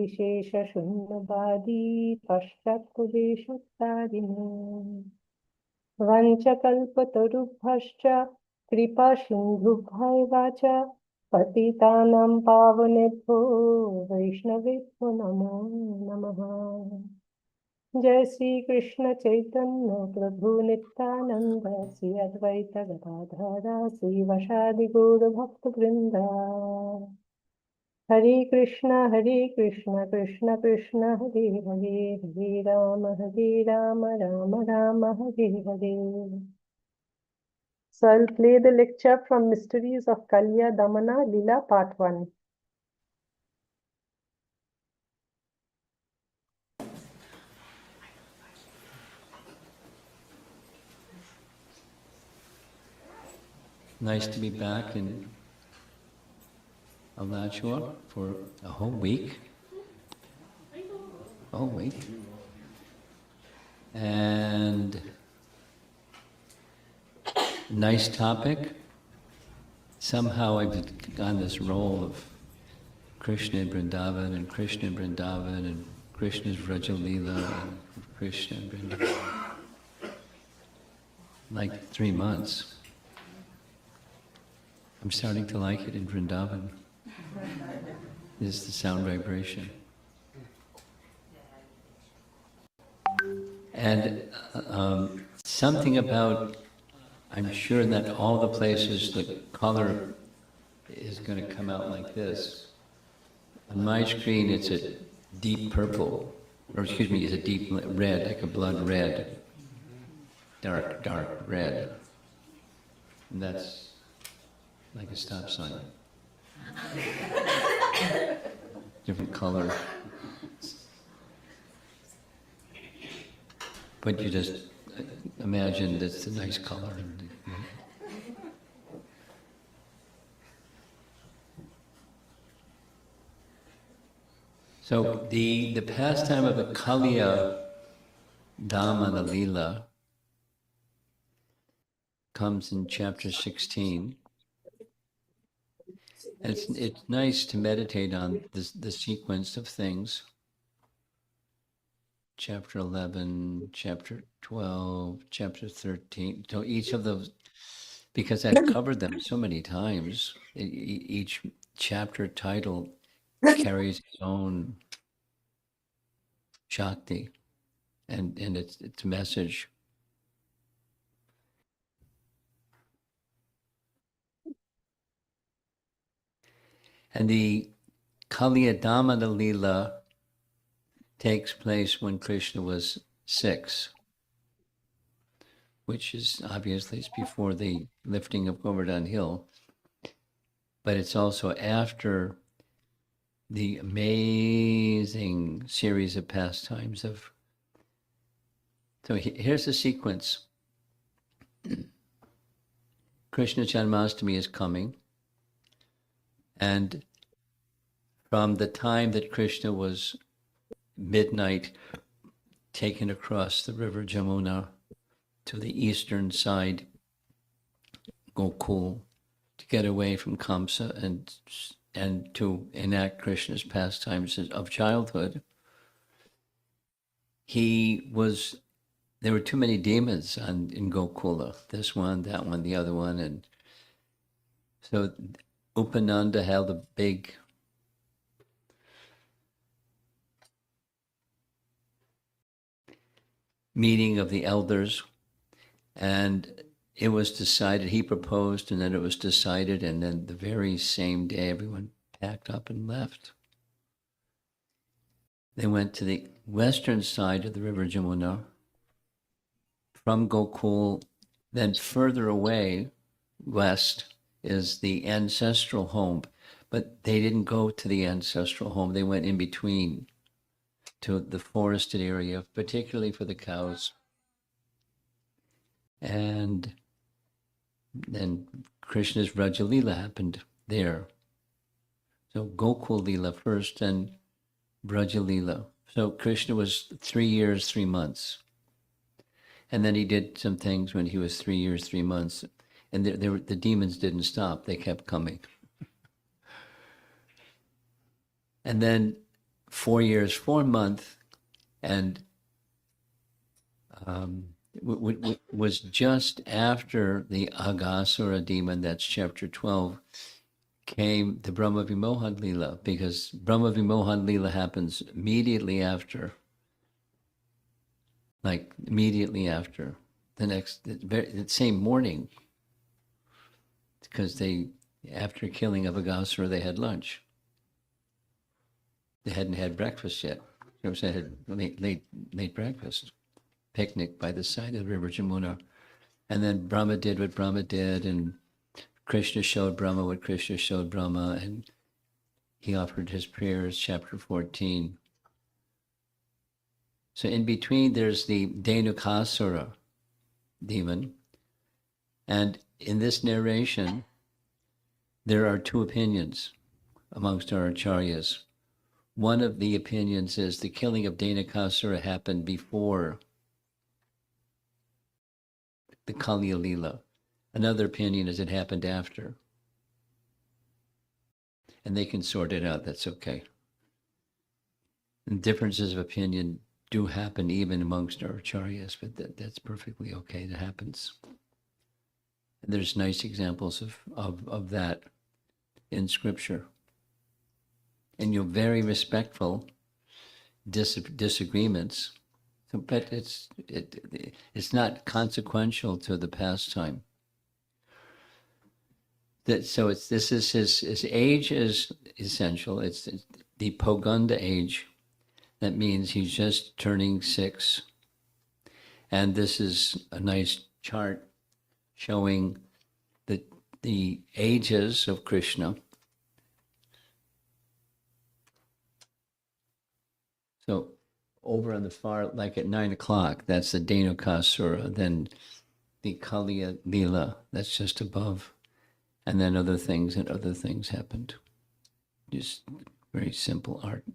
विशेषशून्यवादी पश्चात्पुरेशोत्तारिणे वञ्चकल्पतरुभ्यश्च कृपासिन्धुभ्यैव च पतितानां पावनेभ्यो वैष्णवेभ्यो नमो नमः। जय श्री कृष्ण चैतन्य प्रभु नित्यानंद श्री अद्वैत गदाधर श्रीवासादि गौर भक्त वृंद। हरे कृष्ण कृष्ण कृष्ण हरे हरे, हरे Ram Ram Ram Hare Hare. So I'll play the lecture from Mysteries of Kaliya Damana Lila Part 1. Nice to be back in Alachua for a whole week. And nice topic. Somehow I've gone this role of Krishna in Vrindavan and Krishna in Vrindavan and Krishna's Vraja Leela and Krishna in Vrindavan. Like 3 months. I'm starting to like it in Vrindavan. This is the sound vibration. And something about, I'm sure that all the places the color is going to come out like this. On my screen it's a deep purple, or excuse me, it's a deep red, like a blood red. Dark red. And that's like a stop sign. Different color. But you just imagine that's a nice color. So the pastime of the Kaliya Damana Leela comes in chapter 16. And it's nice to meditate on the sequence of things. Chapter 11, chapter 12, chapter 13. So each of those, because I've covered them so many times, each chapter title carries its own Shakti and its message. And the Kaliya Damana Leela takes place when Krishna was 6, which is obviously it's before the lifting of Govardhan Hill, but it's also after the amazing series of pastimes of. So here's the sequence. Krishna Janmashtami is coming, and from the time that Krishna was midnight taken across the river Jamuna to the eastern side, Gokul, to get away from Kamsa and to enact Krishna's pastimes of childhood, there were too many demons in Gokula, this one, that one, the other one, and so Upananda held a big meeting of the elders, and it was decided, he proposed, and then it was decided, and then the very same day everyone packed up and left. They went to the western side of the river Jamuna from Gokul. Then further away west is the ancestral home, but they didn't go to the ancestral home. They went in between to the forested area, particularly for the cows. And then Krishna's Vraja Leela happened there. So Gokul Leela first, and Vraja Leela. So Krishna was 3 years, 3 months. And then he did some things when he was 3 years, 3 months. And the demons didn't stop, they kept coming. And then 4 years, 4 months, and was just after the Aghasura demon, that's chapter 12, came the Brahma Vimohan Lila, because Brahma Vimohan Lila happens immediately after, the same morning, because after killing of Aghasura, they had lunch. They hadn't had breakfast yet. They had late breakfast, picnic by the side of the river Jamuna. And then Brahma did what Brahma did, and Krishna showed Brahma what Krishna showed Brahma, and he offered his prayers, chapter 14. So in between, there's the Dhenukasura demon. And in this narration, there are two opinions amongst our acharyas. One of the opinions is the killing of Dhenukasura happened before the Kali Lila. Another opinion is it happened after. And they can sort it out, that's okay. And differences of opinion do happen even amongst our acharyas, but that's perfectly okay, it happens. And there's nice examples of that in scripture. And you're very respectful disagreements, but it's not consequential to the pastime. So his age is essential. It's the Poganda age. That means he's just turning 6. And this is a nice chart showing the ages of Krishna. So over on the far, like at 9 o'clock, that's the Dhenukasura. Then the Kali Lila, that's just above. And then other things happened. Just very simple art.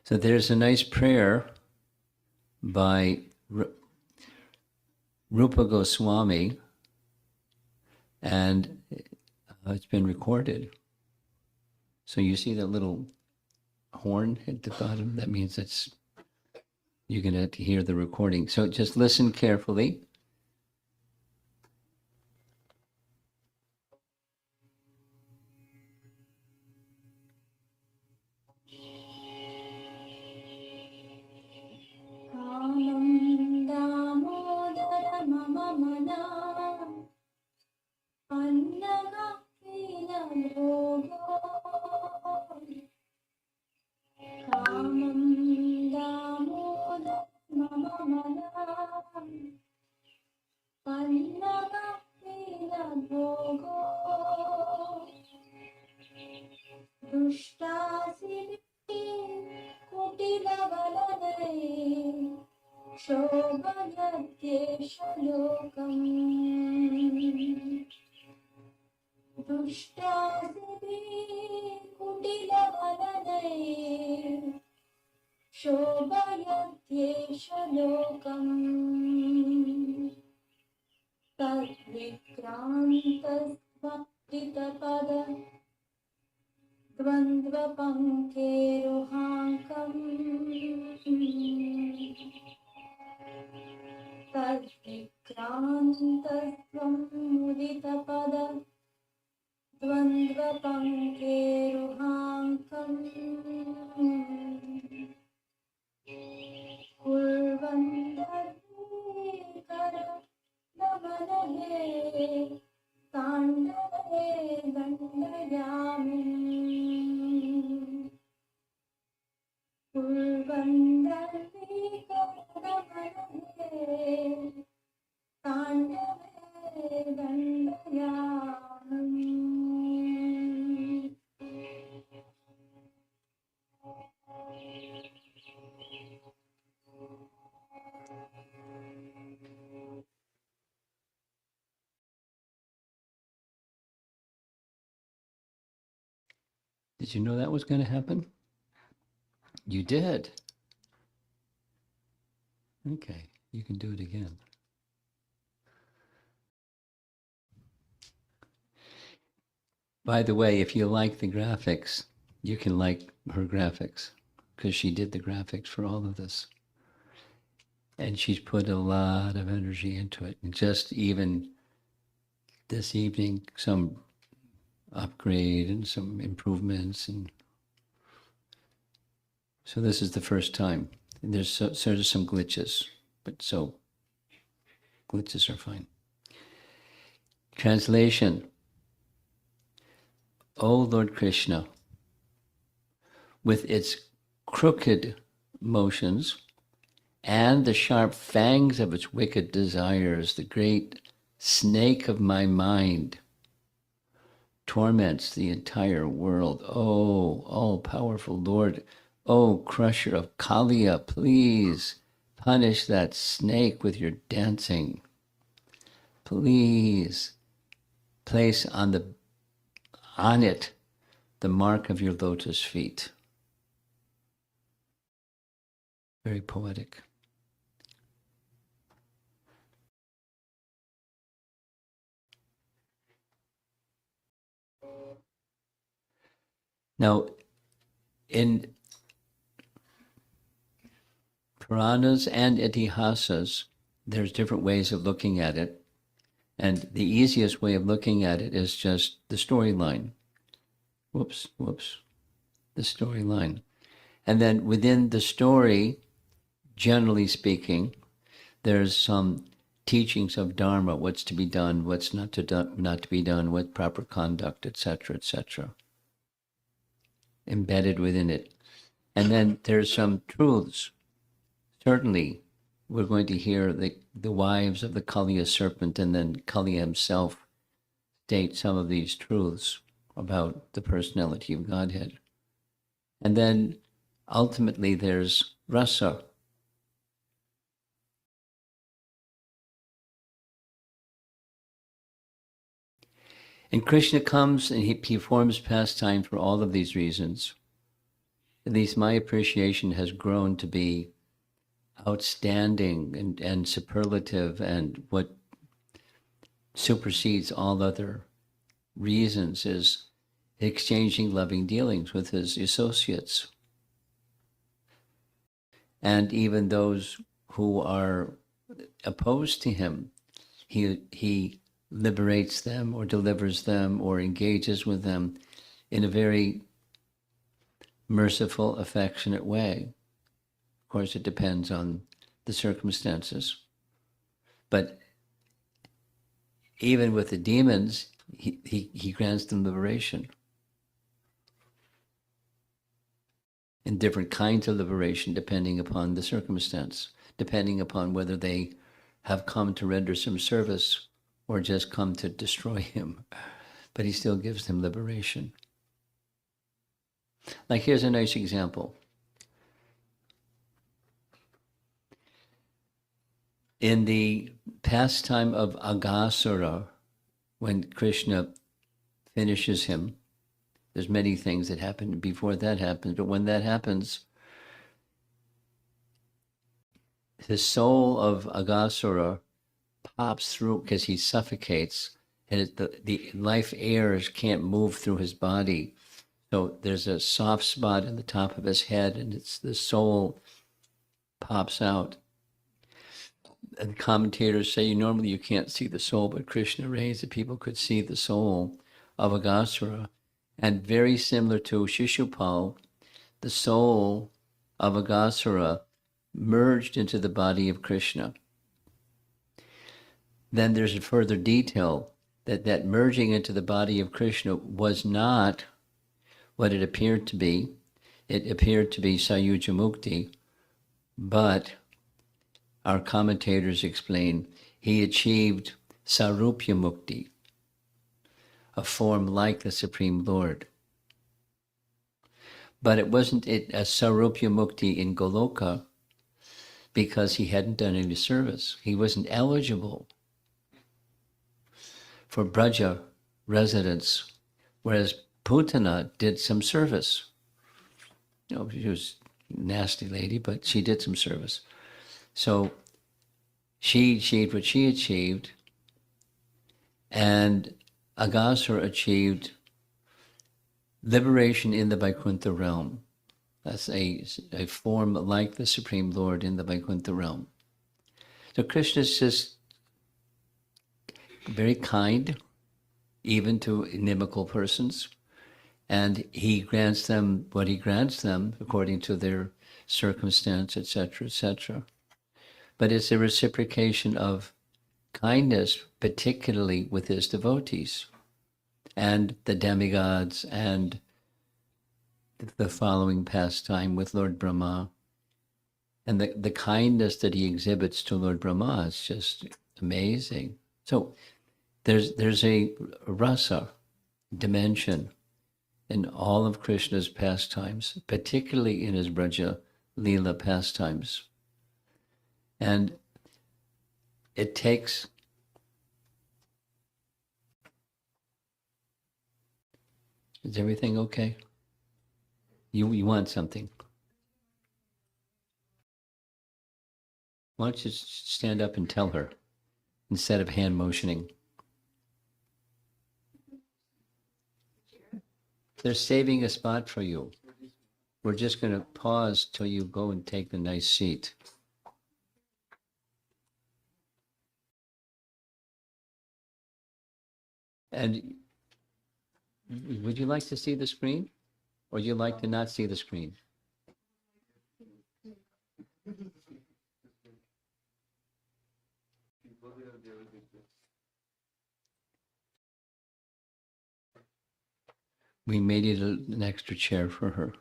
So there's a nice prayer by Rupa Goswami, and it's been recorded. So you see that little horn at the bottom? That means you're going to hear the recording. So just listen carefully. Did you know that was going to happen? You did. Okay, you can do it again. By the way, if you like the graphics, you can like her graphics because she did the graphics for all of this. And she's put a lot of energy into it. And just even this evening, some upgrade and some improvements. And so this is the first time. And there's sort of some glitches, but so glitches are fine. Translation. O Lord Krishna, with its crooked motions and the sharp fangs of its wicked desires, the great snake of my mind torments the entire world. Oh, all-powerful Lord, oh, crusher of Kaliya, please punish that snake with your dancing. Please place on it the mark of your lotus feet. Very poetic. Now, in Puranas and Itihasas, there's different ways of looking at it. And the easiest way of looking at it is just the storyline. Whoops. The storyline. And then within the story, generally speaking, there's some teachings of Dharma, what's to be done, what's not to be done, what proper conduct, etc., embedded within it. And then there's some truths. Certainly, we're going to hear the wives of the Kaliya serpent, and then Kaliya himself state some of these truths about the personality of Godhead. And then ultimately there's rasa. And Krishna comes and he performs pastime for all of these reasons. At least my appreciation has grown to be outstanding and superlative, and what supersedes all other reasons is exchanging loving dealings with his associates. And even those who are opposed to him, he liberates them or delivers them or engages with them in a very merciful, affectionate way. Of course, it depends on the circumstances. But even with the demons, he grants them liberation. And different kinds of liberation depending upon the circumstance, depending upon whether they have come to render some service or just come to destroy him. But he still gives them liberation. Like, here's a nice example. In the pastime of Aghasura, when Krishna finishes him, there's many things that happen before that happens, but when that happens, the soul of Aghasura pops through because he suffocates, and the life airs can't move through his body. So there's a soft spot in the top of his head, and it's the soul pops out. And commentators say normally you can't see the soul, but Krishna arranged that people could see the soul of Aghasura. And very similar to Shishupal, the soul of Aghasura merged into the body of Krishna. Then there's a further detail that merging into the body of Krishna was not what it appeared to be. It appeared to be Sayuja Mukti, but our commentators explain he achieved Sarupya Mukti, a form like the Supreme Lord. But it wasn't a Sarupya Mukti in Goloka because he hadn't done any service. He wasn't eligible for Braja residence, whereas Putana did some service. You know, she was a nasty lady, but she did some service. So she achieved what she achieved, and Aghasura achieved liberation in the Vaikuntha realm. That's a form like the Supreme Lord in the Vaikuntha realm. So Krishna is just very kind, even to inimical persons, and he grants them what he grants them according to their circumstance, etc., etc. But it's a reciprocation of kindness, particularly with his devotees and the demigods and the following pastime with Lord Brahma. And the kindness that he exhibits to Lord Brahma is just amazing. So there's a rasa dimension in all of Krishna's pastimes, particularly in his Braja Leela pastimes. And it takes is everything okay? You want something? Why don't you stand up and tell her instead of hand motioning? They're saving a spot for you. We're just going to pause till you go and take the nice seat. And would you like to see the screen? Or would you like to not see the screen? We made it an extra chair for her.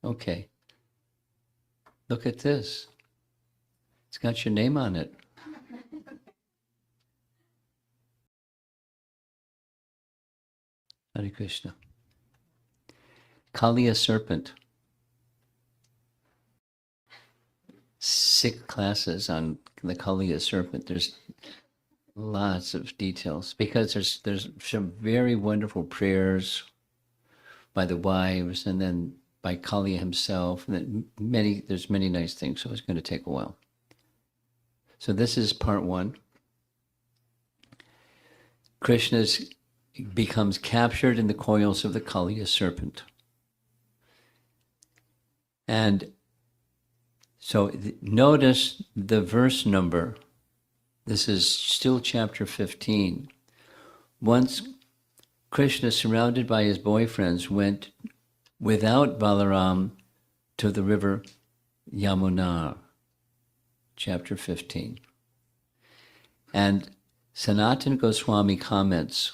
Okay. Look at this. It's got your name on it. Hare Krishna. Kaliya serpent. 6 classes on the Kaliya serpent. There's lots of details because there's some very wonderful prayers by the wives and then by Kaliya himself. And then there's many nice things, so it's going to take a while. So this is part 1. Krishna becomes captured in the coils of the Kaliya serpent. And so notice the verse number. This is still chapter 15. Once Krishna, surrounded by his boyfriends, went without Balaram to the river Yamuna, chapter 15. And Sanatana Goswami comments,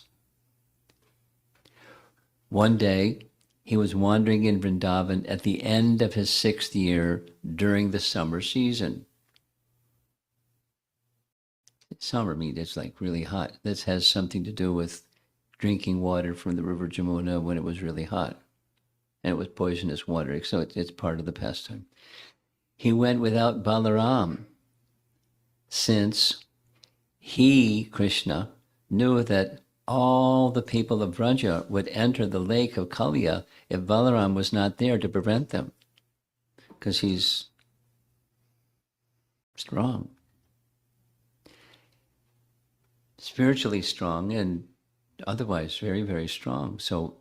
one day he was wandering in Vrindavan at the end of his 6th year during the summer season. Summer means it's like really hot. This has something to do with drinking water from the river Jamuna when it was really hot. And it was poisonous water, so it's part of the pastime. He went without Balaram, since he, Krishna, knew that all the people of Vraja would enter the lake of Kaliya if Balaram was not there to prevent them, because he's strong, spiritually strong, and otherwise very, very strong. So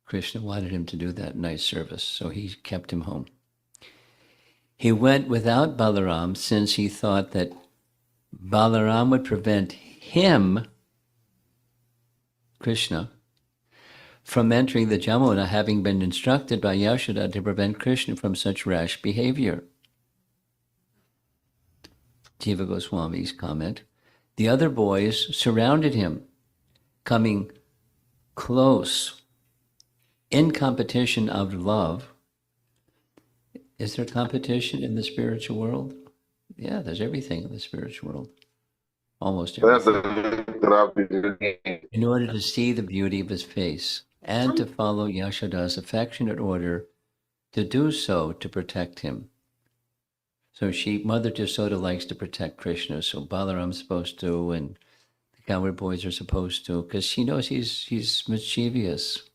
Krishna wanted him to do that nice service, so he kept him home. He went without Balaram since he thought that Balaram would prevent him, Krishna, from entering the Jamuna, having been instructed by Yashoda to prevent Krishna from such rash behavior. Jiva Goswami's comment. The other boys surrounded him, coming close in competition of love. Is there competition in the spiritual world? Yeah, there's everything in the spiritual world. Almost everything. In order to see the beauty of his face and to follow Yashoda's affectionate order to do so to protect him. So Mother Jasoda likes to protect Krishna, so Balaram's supposed to, and the cowherd boys are supposed to, because she knows he's mischievous,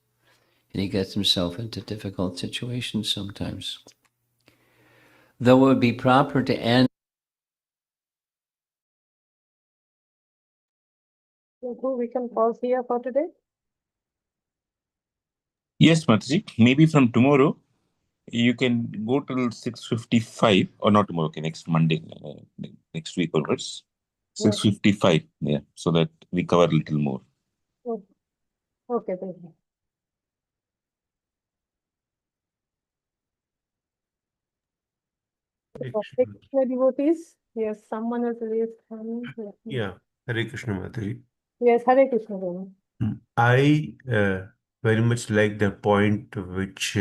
and he gets himself into difficult situations sometimes. Though it would be proper to end. So we can pause here for today. Yes, Mataji. Maybe from tomorrow, you can go till 6:55, or not tomorrow, okay, next Monday, next week onwards. 6:55, yeah, so that we cover a little more. Okay, okay, thank you. Hare Hare Krishna. Krishna devotees. Yes, someone has raised hand. Yeah, Hare Krishna Mataji. Yes, Hare Krishna. Guru. I very much like the point which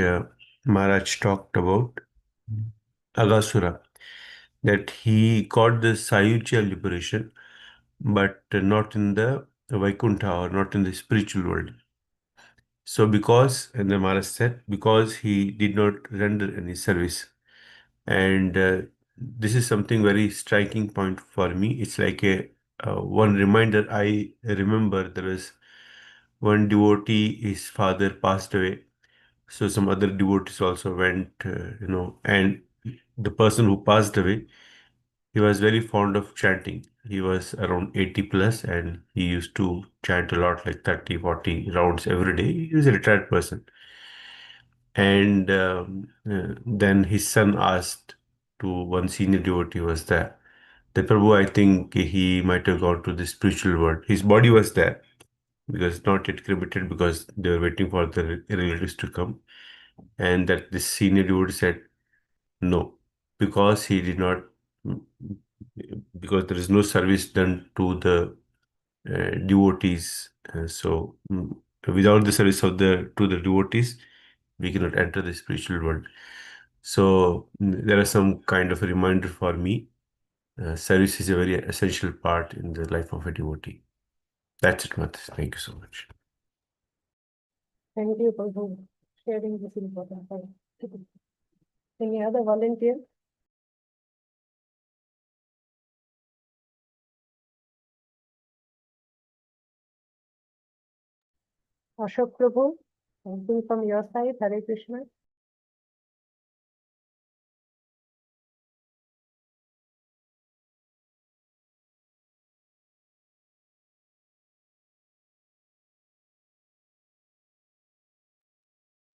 Maharaj talked about Agasura, that he got the Sayujya liberation, but not in the Vaikuntha or not in the spiritual world. So because, and the Maharaj said, because he did not render any service. And this is something very striking point for me. It's like a one reminder. I remember there was one devotee, his father passed away. So some other devotees also went, and the person who passed away, he was very fond of chanting. He was around 80 plus and he used to chant a lot, like 30, 40 rounds every day. He was a retired person. And then his son asked to one senior devotee was there, the Prabhu, I think he might have gone to the spiritual world. His body was there because not yet cremated, because they were waiting for the relatives to come. And that this senior devotee said, no, because he did not, because there is no service done to the devotees. Without the service of to the devotees, we cannot enter the spiritual world. So there are some kind of a reminder for me. Service is a very essential part in the life of a devotee. That's it, Mathis. Thank you so much. Thank you for sharing this important point. Any other volunteer? Ashok Prabhu, anything from your side? Hare Krishna.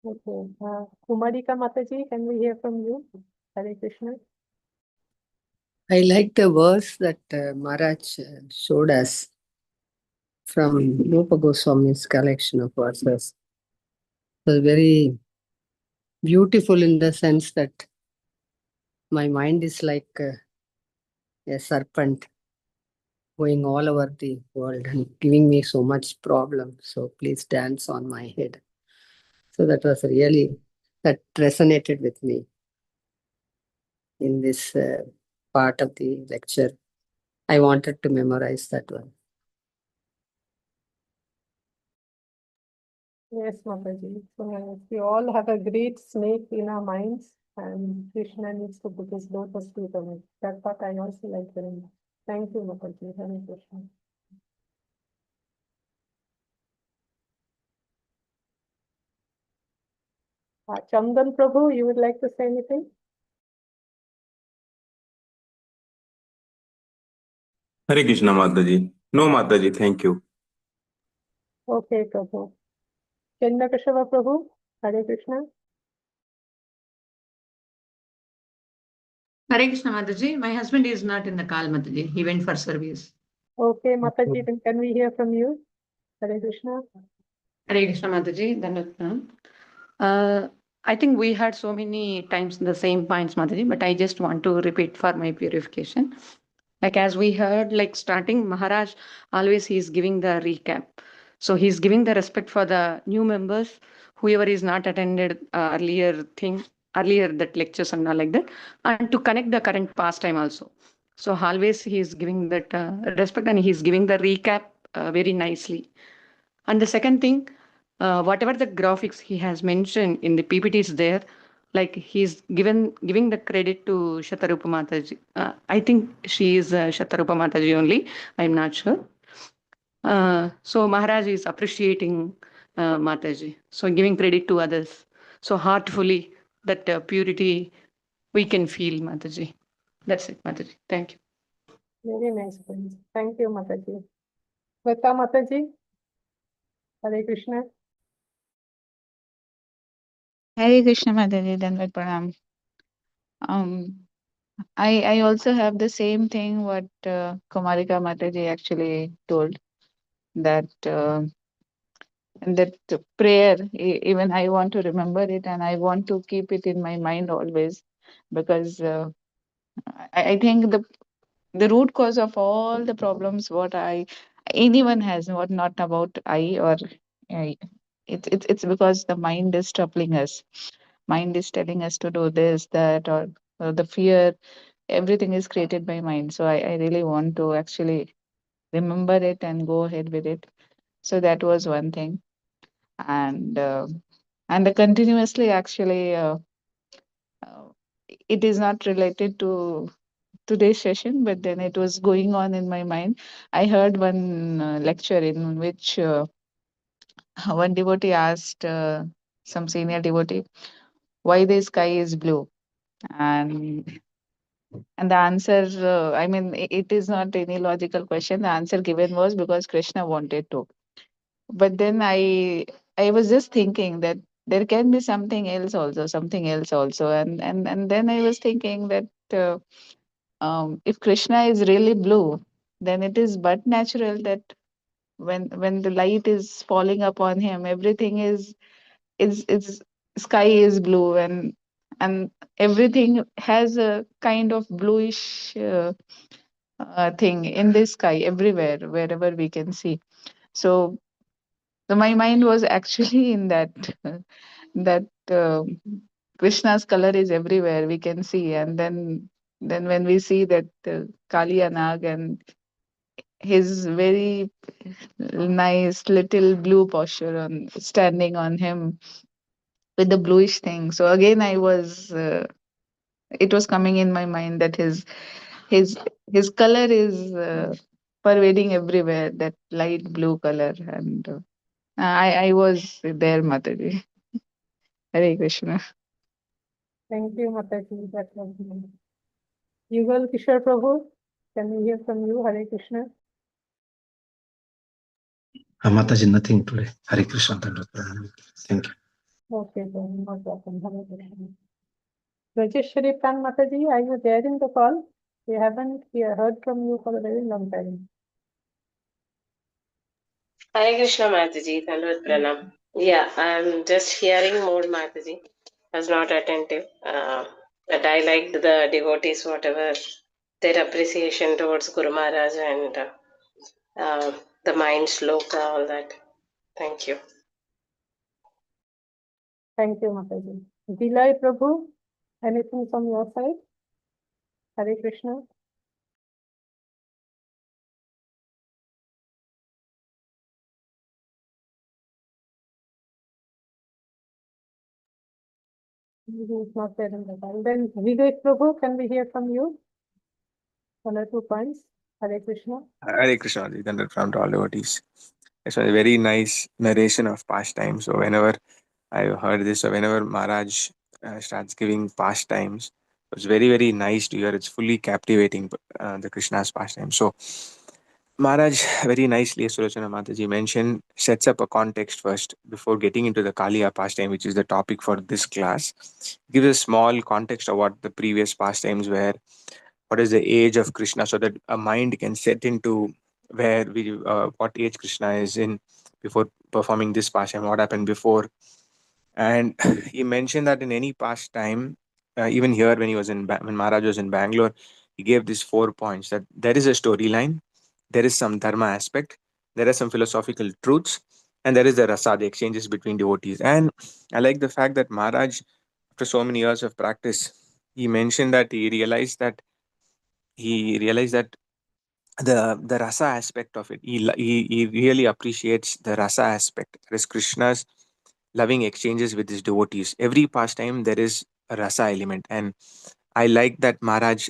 Okay. Kumarika Mataji, can we hear from you? Hare Krishna. I like the verse that Maharaj showed us from Rupa Goswami's collection of verses. It was very beautiful in the sense that my mind is like a serpent going all over the world and giving me so much problem. So please dance on my head. So that was really, that resonated with me in this part of the lecture. I wanted to memorize that one. Yes, Mataji. So we all have a great snake in our minds, and Krishna needs to put his lotus feet on it. That part I also like very much. Thank you, Mataji. Hare Krishna. Chandan Prabhu, you would like to say anything? Hare Krishna Mataji. No Mataji, thank you. Okay, Prabhu. Keshava Prabhu, Hare Krishna. Hare Krishna Mataji. My husband is not in the call, Mataji. He went for service. Okay, Mataji, then can we hear from you? Hare Krishna. Hare Krishna Mataji. Dandavat. I think we had so many times the same points, Mataji, but I just want to repeat for my purification. Like as we heard, like starting Maharaj, always he is giving the recap. So he's giving the respect for the new members, whoever is not attended earlier that lectures and all like that, and to connect the current pastime also. So always he is giving that respect and he's giving the recap very nicely. And the second thing, whatever the graphics he has mentioned in the PPT is there, like he's giving the credit to Shatarupa Mataji. I think she is Shatarupa Mataji only. I'm not sure. So Maharaj is appreciating Mataji. So giving credit to others. So heartfully that purity we can feel, Mataji. That's it, Mataji. Thank you. Very nice friends. Thank you, Mataji. Vata Mataji. Hare Krishna. Hare Krishna Mataji, Dandavat Pranam. Um, I also have the same thing what Kumarika Mataji actually told, that that prayer, even I want to remember it and I want to keep it in my mind always, because I think the root cause of all the problems what anyone has, what not about I or I, it's because the mind is troubling us. Mind is telling us to do this, that, or the fear. Everything is created by mind. So I really want to actually remember it and go ahead with it. So that was one thing. And the continuously actually uh, it is not related to today's session, but then it was going on in my mind. I heard one lecture in which one devotee asked some senior devotee why the sky is blue, and the answer, I mean, it is not any logical question. The answer given was because Krishna wanted to. But then I was just thinking that there can be something else also, and then I was thinking that if Krishna is really blue, then it is but natural that when the light is falling upon him, everything is sky is blue, and everything has a kind of bluish thing in the sky everywhere, wherever we can see. So, my mind was actually in that that Krishna's color is everywhere we can see, and then when we see that Kali Nag and his very nice little blue posture on standing on him with the bluish thing. So again, it was coming in my mind that his his color is pervading everywhere, that light blue color, and I was there, Mataji. Hare Krishna. Thank you, Mataji. That was nice. Yugal Kishore Prabhu, can we hear from you? Hare Krishna. Mataji, nothing today. Hare Krishna. Thank you. Okay, then no problem. Hare Krishna. Rajeshwari Pran Mataji, are you there in the call? We haven't heard from you for a very long time. Hare Krishna Mataji, Dandavat Pranam. Yeah, I'm just hearing more Mataji. I was not attentive. But I liked the devotees, whatever their appreciation towards Guru Maharaj and the mind shloka, all that. Thank you. Thank you, Mataji. Dilay Prabhu, anything from your side? Hare Krishna. He is not there in the call. Then Vivek Prabhu, can we hear from you? 1 or 2 points. Hare Krishna. Hare Krishna, Dandavat Pranam to all devotees. It's a very nice narration of pastimes. So whenever I heard this, or whenever Maharaj starts giving pastimes, it's very, very nice to hear. It's fully captivating, the Krishna's pastime. So Maharaj very nicely, as Sulochana Mataji mentioned, sets up a context first before getting into the Kaliya pastime, which is the topic for this class. Gives a small context of what the previous pastimes were, what is the age of Krishna, so that a mind can set into what age Krishna is in before performing this pastime, what happened before. And he mentioned that in any pastime, even here when when Maharaj was in Bangalore, he gave these 4 points, that there is a storyline, there is some dharma aspect, there are some philosophical truths, and there is the rasa, the exchanges between devotees. And I like the fact that Maharaj, after so many years of practice, he mentioned that he realized that the rasa aspect of it, he really appreciates the rasa aspect. That is Krishna's loving exchanges with his devotees. Every pastime there is a rasa element, and I like that Maharaj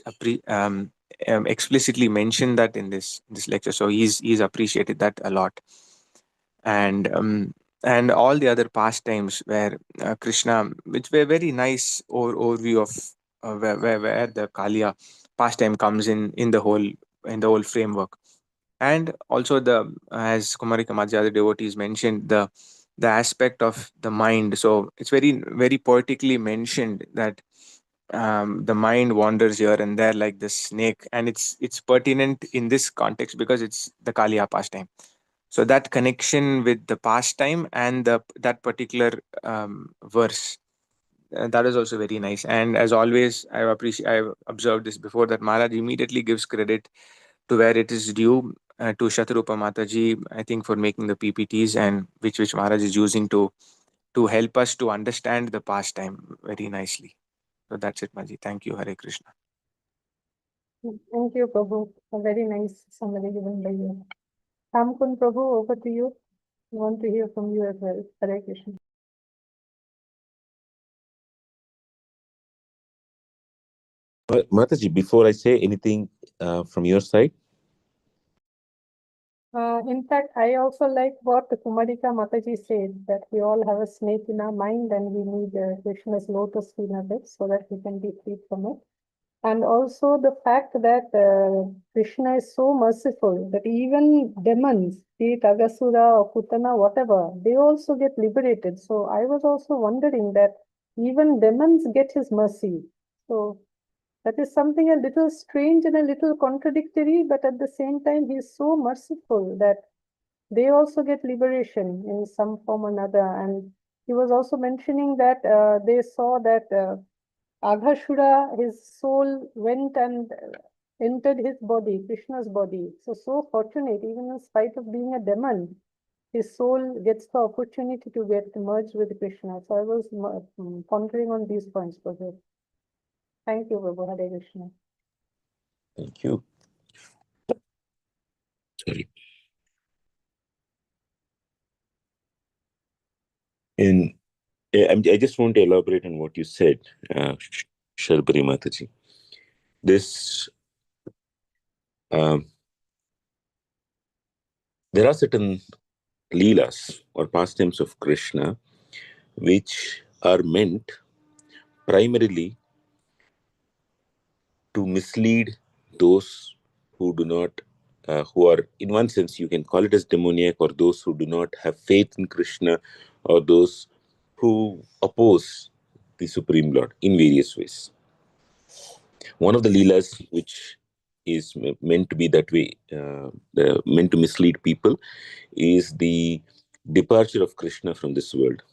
explicitly mentioned that in this lecture. So he's appreciated that a lot. And all the other pastimes where Krishna, which were very nice overview of where the Kaliya pastime comes in the whole framework. And also, the as Kumari Kamaji, other devotees mentioned, the aspect of the mind. So it's very poetically mentioned that the mind wanders here and there like the snake, and it's pertinent in this context because it's the Kaliya pastime. So that connection with the pastime and that particular verse, that is also very nice. And as always, I've observed this before, that Maharaj immediately gives credit to where it is due, to Shatarupa Mataji, I think, for making the PPTs, and which Maharaj is using to help us to understand the pastime very nicely. So that's it, Maji. Thank you. Hare Krishna. Thank you, Prabhu. A very nice summary given by you. Ramkun Prabhu, over to you. We want to hear from you as well. Hare Krishna. Mataji, before I say anything from your side. In fact, I also like what Kumarika Mataji said, that we all have a snake in our mind and we need Krishna's lotus in our bed so that we can be freed from it. And also the fact that Krishna is so merciful that even demons, be it Agasura or Putana, whatever, they also get liberated. So I was also wondering that even demons get his mercy. So that is something a little strange and a little contradictory, but at the same time, he is so merciful that they also get liberation in some form or another. And he was also mentioning that they saw that Aghasura, his soul went and entered his body, Krishna's body. So fortunate, even in spite of being a demon, his soul gets the opportunity to get merged with Krishna. So I was pondering on these points, Prabhu. Thank you, Prabhu. Hare Krishna. Thank you. Sorry. And I just want to elaborate on what you said, Sharbari Mataji. This, there are certain leelas or pastimes of Krishna which are meant primarily to mislead those who do not, who are, in one sense, you can call it as demoniac, or those who do not have faith in Krishna, or those who oppose the Supreme Lord in various ways. One of the leelas which is meant to be that way, meant to mislead people, is the departure of Krishna from this world.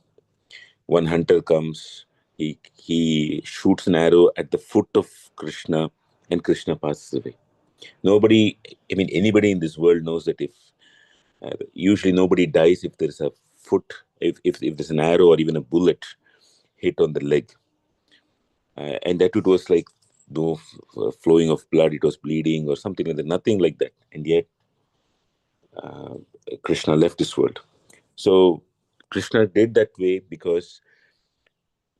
One hunter comes, he shoots an arrow at the foot of Krishna, and Krishna passes away. Nobody, I mean, anybody in this world knows that if, usually nobody dies if there's a foot, if there's an arrow or even a bullet hit on the leg. And that it was like no flowing of blood, it was bleeding or something like that, nothing like that. And yet, Krishna left this world. So Krishna did that way because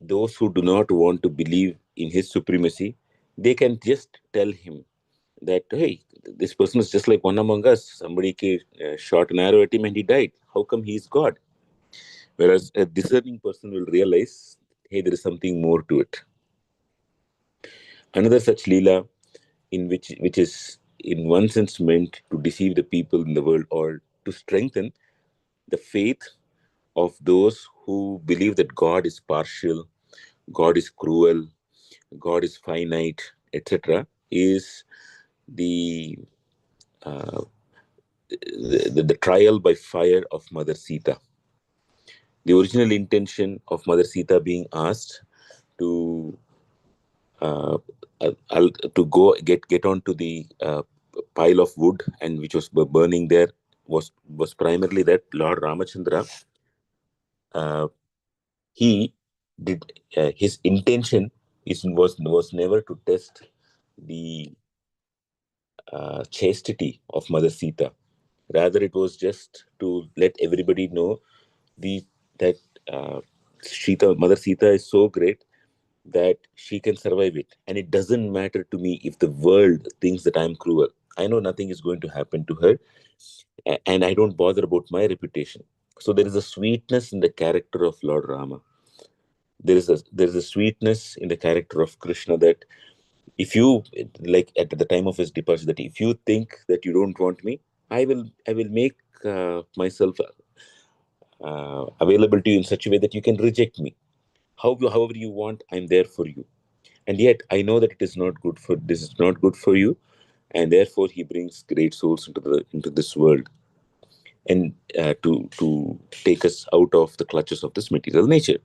those who do not want to believe in his supremacy, they can just tell him that, hey, this person is just like one among us. Somebody shot an arrow at him and he died. How come he is God? Whereas a discerning person will realize, hey, there is something more to it. Another such leela, in which is in one sense meant to deceive the people in the world or to strengthen the faith of those who believe that God is partial, God is cruel, God is finite, etc., is the trial by fire of Mother Sita. The original intention of Mother Sita being asked to go get onto the pile of wood and which was burning there was primarily that Lord Ramachandra, he did his intention was never to test the chastity of Mother Sita. Rather, it was just to let everybody know that Mother Sita is so great that she can survive it. And it doesn't matter to me if the world thinks that I'm cruel. I know nothing is going to happen to her, and I don't bother about my reputation. So there is a sweetness in the character of Lord Rama. There is a sweetness in the character of Krishna that if you, like at the time of his departure, that if you think that you don't want me, I will make myself available to you in such a way that you can reject me. However you want, I'm there for you. And yet I know that this is not good for you, and therefore he brings great souls into this world, and to take us out of the clutches of this material nature.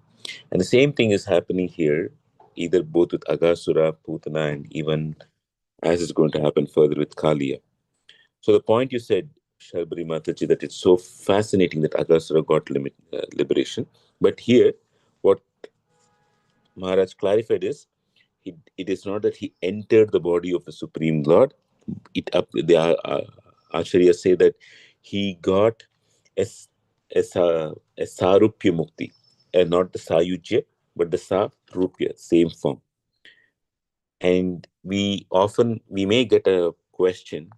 And the same thing is happening here, either both with Agasura, Putana, and even as is going to happen further with Kaliya. So the point you said, Sharbari Mataji, that it's so fascinating that Agasura got liberation. But here, what Maharaj clarified is, it is not that he entered the body of the Supreme Lord. The Acharyas say that he got a Sarupya Mukti, and not the Sayujya, but the Sarupya, same form. And we may get a question,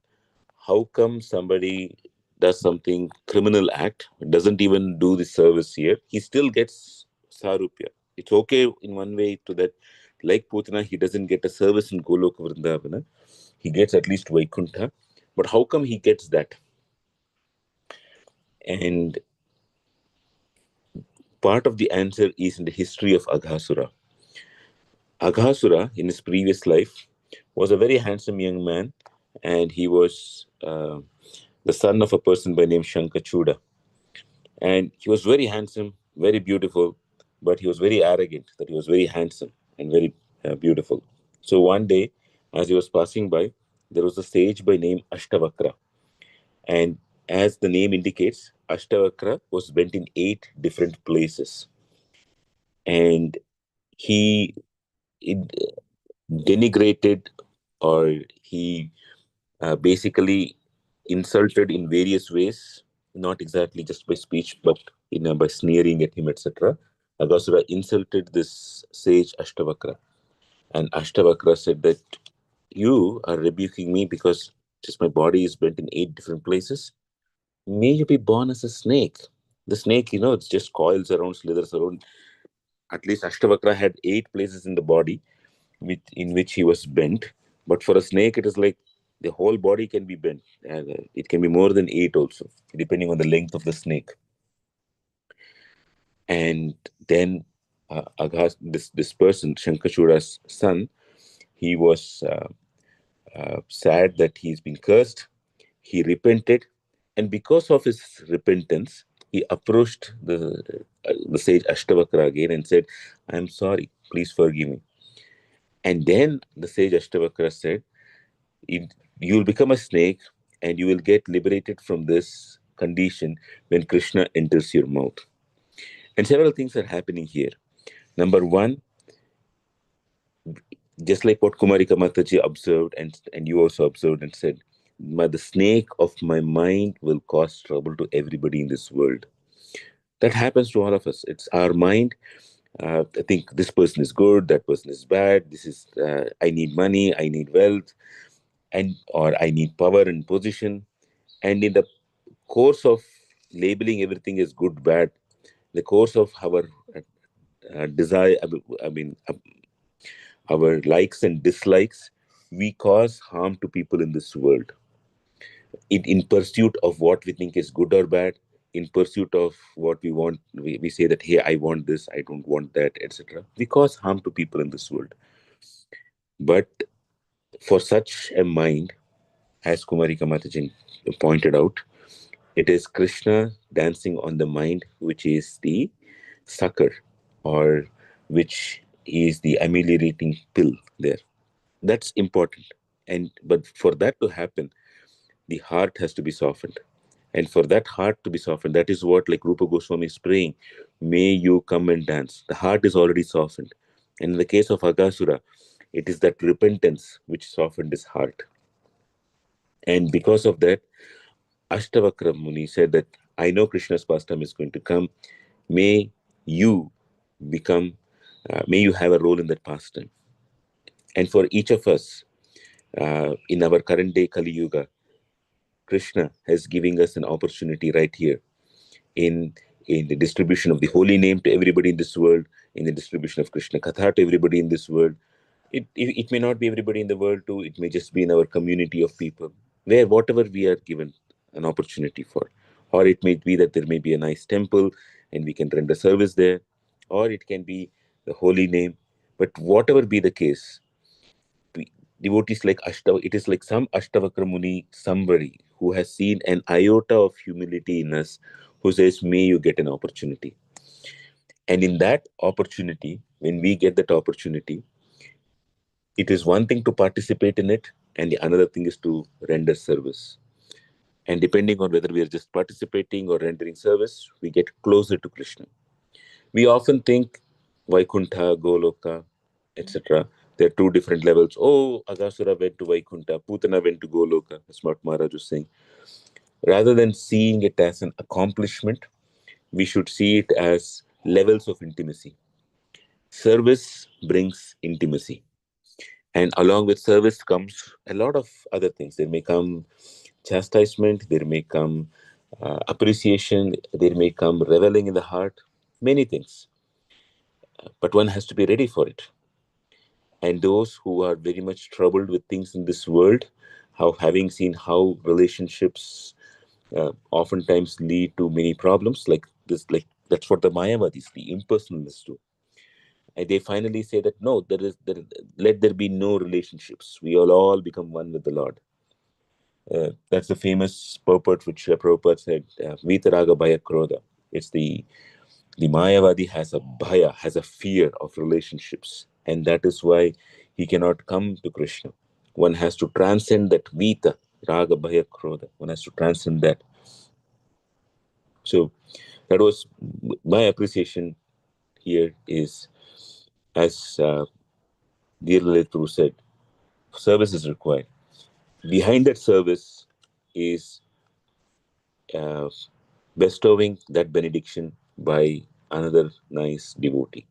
how come somebody does something criminal act, doesn't even do the service here, he still gets Sarupya? It's okay in one way to that, like Putana, he doesn't get a service in Goloka Vrindavana, he gets at least Vaikuntha, but how come he gets that? And part of the answer is in the history of Aghasura. Aghasura, in his previous life, was a very handsome young man, and he was the son of a person by name Shankachuda. And he was very handsome, very beautiful, but he was very arrogant that he was very handsome and very beautiful. So one day, as he was passing by, there was a sage by name Ashtavakra. And as the name indicates, Ashtavakra was bent in 8 different places. And he denigrated, or he basically insulted in various ways, not exactly just by speech, but by sneering at him, etc. Aghasura insulted this sage Ashtavakra. And Ashtavakra said that you are rebuking me because just my body is bent in 8 different places. May you be born as a snake. The snake, it just coils around, slithers around. At least Ashtavakra had 8 places in the body in which he was bent. But for a snake, it is like the whole body can be bent. And it can be more than 8 also, depending on the length of the snake. And then this person, Shankachura's son, he was sad that he's been cursed. He repented, and because of his repentance, he approached the sage Ashtavakra again and said, "I'm sorry, please forgive me." And then the sage Ashtavakra said, "You'll become a snake, and you will get liberated from this condition when Krishna enters your mouth." And several things are happening here. Number one, just like what Kumarika Mataji observed, and you also observed and said, the snake of my mind will cause trouble to everybody in this world. That happens to all of us. It's our mind. I think this person is good, that person is bad. I need money, I need wealth, or I need power and position. And in the course of labeling everything as good, bad, the course of our desire, our likes and dislikes, we cause harm to people in this world. In pursuit of what we think is good or bad, in pursuit of what we want, we say that, hey, I want this, I don't want that, etc. We cause harm to people in this world. But for such a mind, as Kumarika Mataji pointed out, it is Krishna dancing on the mind, which is the succor, or which is the ameliorating pill there. That's important. But for that to happen, the heart has to be softened. And for that heart to be softened, that is what, like Rupa Goswami is praying, may you come and dance. The heart is already softened. And in the case of Aghasura, it is that repentance which softened his heart. And because of that, Ashtavakra Muni said that, I know Krishna's pastime is going to come. May you may you have a role in that pastime. And for each of us, in our current day Kali Yuga, Krishna has given us an opportunity right here in the distribution of the holy name to everybody in this world, in the distribution of Krishna Katha to everybody in this world. It may not be everybody in the world too, it may just be in our community of people, where whatever we are given an opportunity for, Or it may be that there may be a nice temple and we can render service there, or it can be the holy name. But whatever be the case, devotees like Ashtava, it is like some Ashtavakra Muni, somebody who has seen an iota of humility in us, who says, may you get an opportunity. And in that opportunity, when we get that opportunity, it is one thing to participate in it, and the another thing is to render service. And depending on whether we are just participating or rendering service, we get closer to Krishna. We often think Vaikuntha, Goloka, etc. There are two different levels. Oh, Agasura went to Vaikuntha, Putana went to Goloka. That's what Maharaj was saying. Rather than seeing it as an accomplishment, we should see it as levels of intimacy. Service brings intimacy. And along with service comes a lot of other things. There may come chastisement, there may come appreciation, there may come reveling in the heart, many things. But one has to be ready for it. And those who are very much troubled with things in this world, having seen how relationships oftentimes lead to many problems, like this, like that's what the Mayavadis, the impersonalists do. And they finally say that no, let there be no relationships. We all become one with the Lord. That's the famous purport which Prabhupada said, Vitaraga Bhaya Krodha. It's the Mayavadi has a bhaya, has a fear of relationships. And that is why he cannot come to Krishna. One has to transcend that Vita, Raga Bhaya Krodha. One has to transcend that. So that was my appreciation here is, as Dear Lalitru said, service is required. Behind that service is bestowing that benediction by another nice devotee.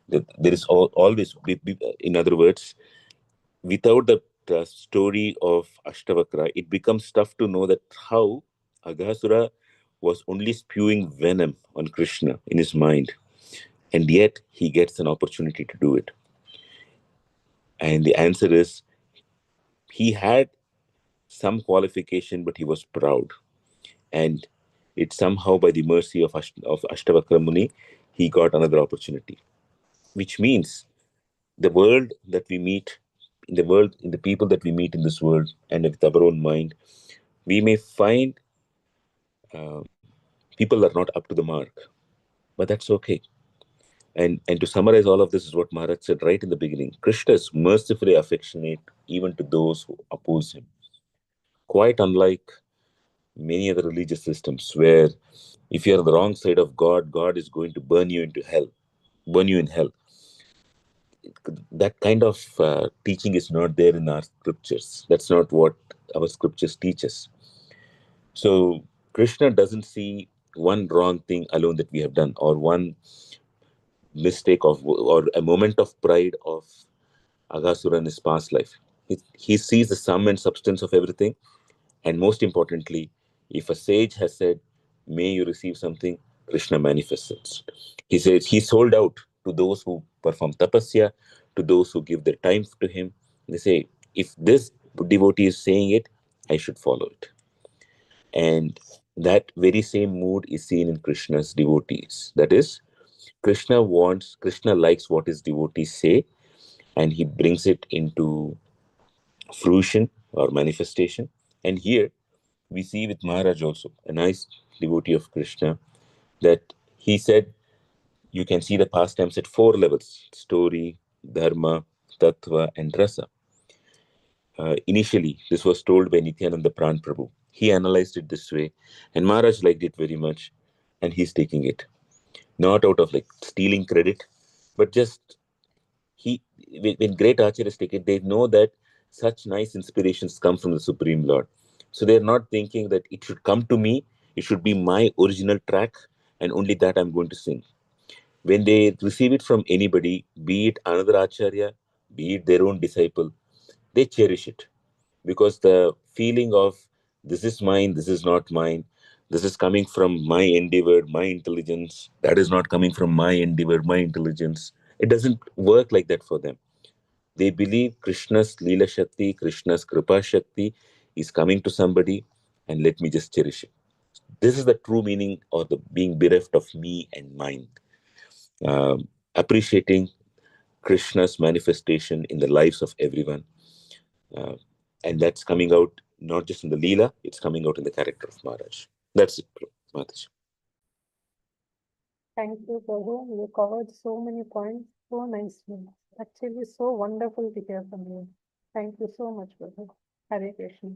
There is always, in other words, without the story of Ashtavakra, it becomes tough to know that how Aghasura was only spewing venom on Krishna in his mind, and yet he gets an opportunity to do it. And the answer is, he had some qualification, but he was proud. And it's somehow by the mercy of Ashtavakra Muni, he got another opportunity. Which means the world that we meet, in the people that we meet in this world, and with our own mind, we may find people are not up to the mark, but that's okay. And to summarize all of this is what Maharaj said right in the beginning. Krishna is mercifully affectionate even to those who oppose him. Quite unlike many other religious systems where if you're on the wrong side of God, God is going to burn you in hell. That kind of teaching is not there in our scriptures. That's not what our scriptures teach us. So Krishna doesn't see one wrong thing alone that we have done, or one mistake or a moment of pride of Aghasura in his past life. He sees the sum and substance of everything. And most importantly, if a sage has said, may you receive something, Krishna manifests it. He says he sold out to those who perform tapasya, to those who give their time to him. They say, if this devotee is saying it, I should follow it. And that very same mood is seen in Krishna's devotees. That is, Krishna likes what his devotees say, and he brings it into fruition or manifestation. And here we see with Maharaj also, a nice devotee of Krishna, that he said you can see the pastimes at 4 levels: story, dharma, tattva, and rasa. Initially, this was told by Nityananda Pran Prabhu. He analyzed it this way, and Maharaj liked it very much, and he's taking it. Not out of like stealing credit, but just when great acharyas take it, they know that such nice inspirations come from the Supreme Lord. So they're not thinking that it should come to me, it should be my original track, and only that I'm going to sing. When they receive it from anybody, be it another acharya, be it their own disciple, they cherish it. Because the feeling of this is mine, this is not mine, this is coming from my endeavor, my intelligence, that is not coming from my endeavor, my intelligence, it doesn't work like that for them. They believe Krishna's Leela Shakti, Krishna's Kripa Shakti is coming to somebody, and let me just cherish it. this is the true meaning of the being bereft of me and mine. Appreciating Krishna's manifestation in the lives of everyone. And that's coming out not just in the Leela, it's coming out in the character of Maharaj. That's it, Mataji. Thank you, Prabhu. You covered so many points so nicely. Actually, so wonderful to hear from you. Thank you so much, Prabhu. Hare Krishna.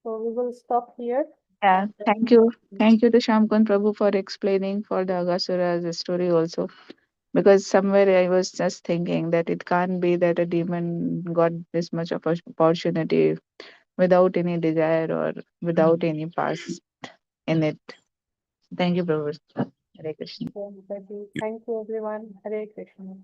So we will stop here. Yeah, thank you. Thank you to Shamkun Prabhu for explaining for the Agasura's story also. Because somewhere I was just thinking that it can't be that a demon got this much of an opportunity without any desire or without any past in it. Thank you, Prabhu. Hare Krishna. Thank you, everyone. Hare Krishna.